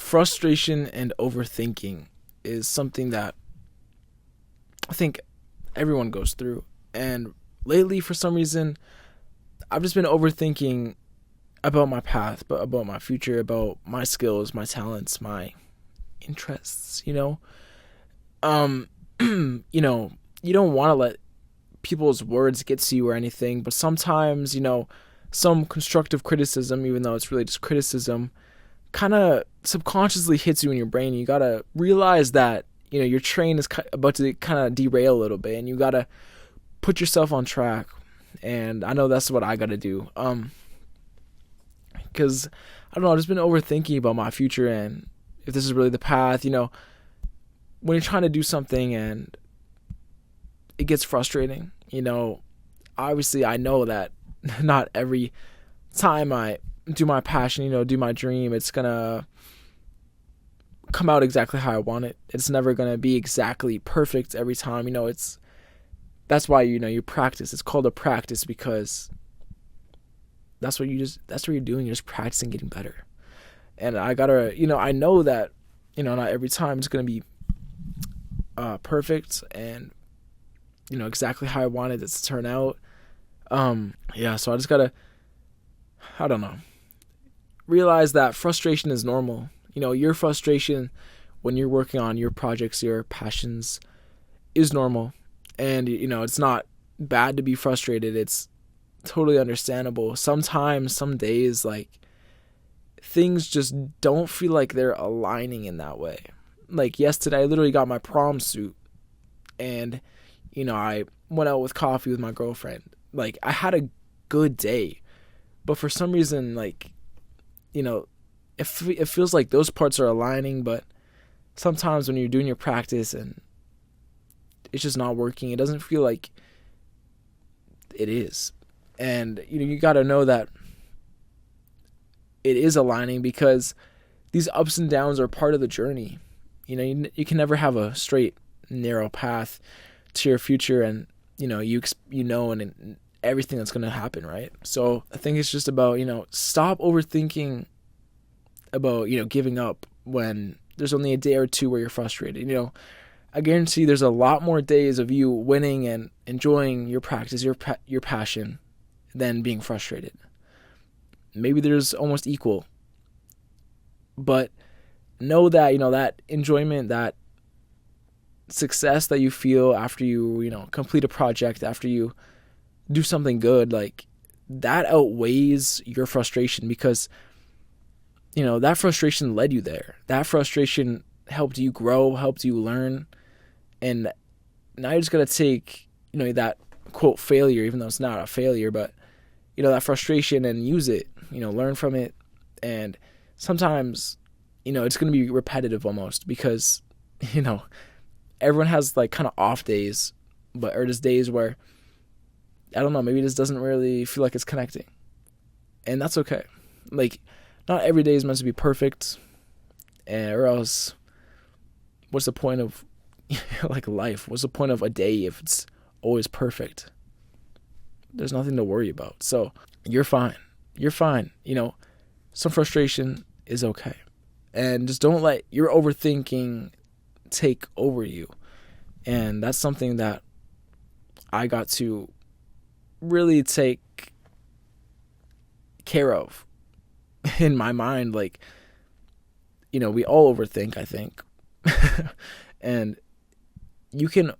frustration and overthinking is something that I think everyone goes through. And lately, for some reason, I've just been overthinking about my path, but about my future, about my skills, my talents, my interests, Um, you don't want to let people's words get to you or anything, but sometimes, some constructive criticism, even though it's really just criticism, kind of subconsciously hits you in your brain. You gotta realize that your train is about to kind of derail a little bit, and you gotta put yourself on track. And I know that's what I gotta do. Because I don't know, I've just been overthinking about my future and if this is really the path. When you're trying to do something and it gets frustrating. Obviously I know that not every time I do my passion, do my dream, it's gonna come out exactly how I want it. It's never gonna be exactly perfect every time. That's why you practice. It's called a practice because that's what you're doing. You're just practicing getting better. And I gotta, I know that, not every time it's gonna be perfect and exactly how I wanted it to turn out. So I just gotta, I don't know, realize that frustration is normal. Your frustration when you're working on your projects, your passions, is normal. And it's not bad to be frustrated. It's totally understandable. Sometimes, some days, like, things just don't feel like they're aligning in that way. Like yesterday, I literally got my prom suit, and I went out with coffee with my girlfriend. Like, I had a good day, but for some reason, like, it feels like those parts are aligning, but sometimes when you're doing your practice and it's just not working, it doesn't feel like it is. And you got to know that it is aligning because these ups and downs are part of the journey. You can never have a straight, narrow path to your future, and and everything that's going to happen, right? So I think it's just about stop overthinking about giving up when there's only a day or two where you're frustrated. I guarantee there's a lot more days of you winning and enjoying your practice, your passion, than being frustrated. Maybe there's almost equal, but know that that enjoyment, that success that you feel after you complete a project, after you do something good, like, that outweighs your frustration because that frustration led you there. That frustration helped you grow, helped you learn, and now you just gotta take that quote failure, even though it's not a failure, but that frustration and use it, learn from it. And sometimes it's going to be repetitive almost because everyone has like kind of off days, or just days where, I don't know, maybe this doesn't really feel like it's connecting, and that's okay. Like, not every day is meant to be perfect, or else what's the point of like life? What's the point of a day if it's always perfect? There's nothing to worry about. So you're fine. You're fine. Some frustration is okay. And just don't let your overthinking take over you. And that's something that I got to really take care of in my mind. Like, we all overthink, I think. And you can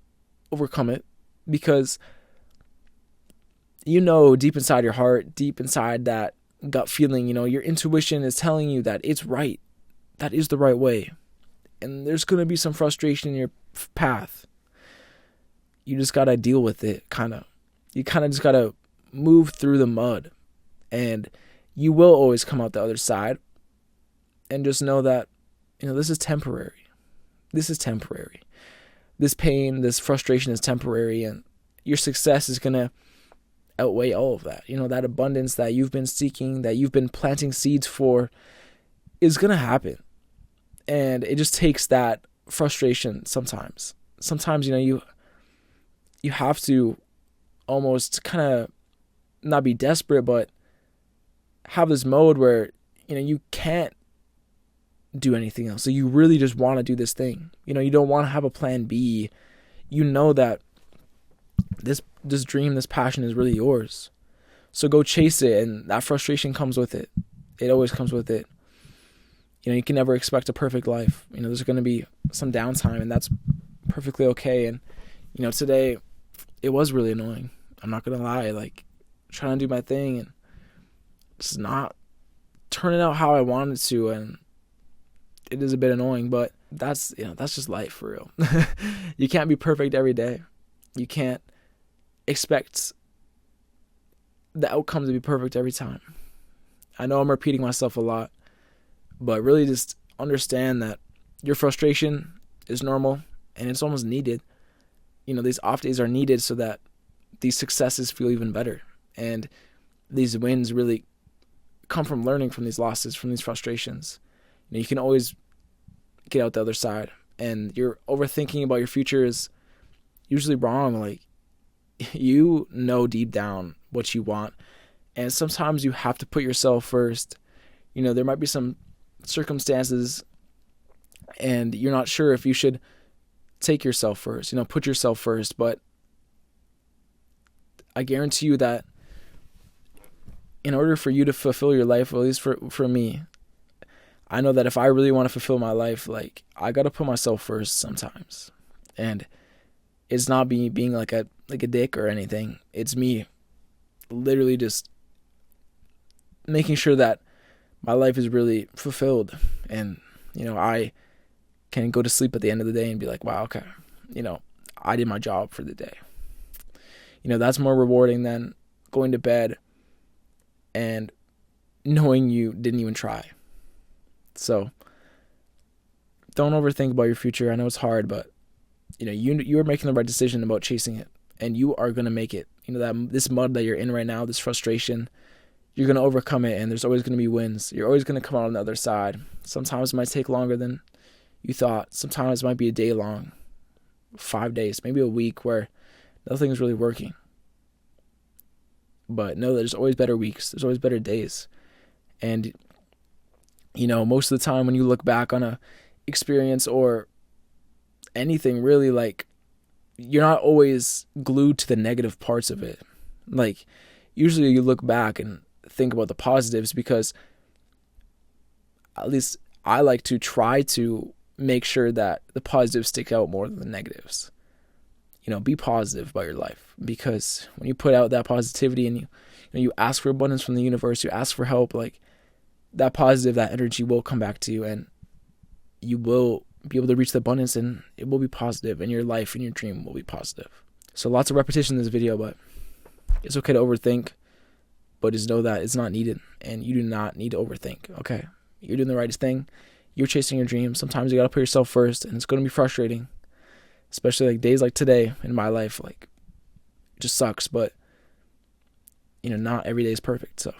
overcome it because deep inside your heart, deep inside that gut feeling, your intuition is telling you that it's right. That is the right way. And there's going to be some frustration in your path. You just got to deal with it, kind of. You kind of just got to move through the mud. And you will always come out the other side. And just know that, this is temporary. This is temporary. This pain, this frustration is temporary. And your success is going to outweigh all of that. That abundance that you've been seeking, that you've been planting seeds for, is going to happen. And it just takes that frustration sometimes. Sometimes, you have to almost kind of not be desperate, but have this mode where, you can't do anything else. So you really just want to do this thing. You don't want to have a plan B. You know that this dream, this passion is really yours. So go chase it, and that frustration comes with it. It always comes with it. You can never expect a perfect life. There's going to be some downtime, and that's perfectly okay. And today it was really annoying. I'm not going to lie, like trying to do my thing and it's not turning out how I wanted to, and it is a bit annoying, but that's just life for real. You can't be perfect every day. You can't expect the outcome to be perfect every time. I know I'm repeating myself a lot, but really just understand that your frustration is normal and it's almost needed. These off days are needed so that these successes feel even better. And these wins really come from learning from these losses, from these frustrations. You can always get out the other side. And your overthinking about your future is usually wrong. Like, you know deep down what you want. And sometimes you have to put yourself first. There might be some circumstances and you're not sure if you should take yourself first, put yourself first. But I guarantee you that in order for you to fulfill your life, or at least for me, I know that if I really want to fulfill my life, like, I got to put myself first sometimes. And it's not me being like a dick or anything. It's me literally just making sure that my life is really fulfilled. And, I can go to sleep at the end of the day and be like, wow, okay, I did my job for the day. That's more rewarding than going to bed and knowing you didn't even try. So don't overthink about your future. I know it's hard, but you're making the right decision about chasing it, and you are going to make it. That this mud that you're in right now, this frustration, you're going to overcome it, and there's always going to be wins. You're always going to come out on the other side. Sometimes it might take longer than you thought. Sometimes it might be a day long, 5 days, maybe a week where nothing's really working. But know that there's always better weeks. There's always better days. And, most of the time when you look back on a experience or anything really, like, you're not always glued to the negative parts of it. Like, usually you look back and think about the positives, because at least I like to try to make sure that the positives stick out more than the negatives. Be positive about your life, because when you put out that positivity and you ask for abundance from the universe, you ask for help, like, that positive, that energy will come back to you, and you will be able to reach the abundance, and it will be positive, and your life and your dream will be positive. So lots of repetition in this video, but it's okay to overthink, but just know that it's not needed, and you do not need to overthink. Okay, you're doing the right thing. You're chasing your dreams. Sometimes you gotta put yourself first, and it's gonna be frustrating, especially like days like today in my life. Like, it just sucks, but not every day is perfect. So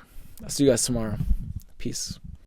I'll see you guys tomorrow. Peace.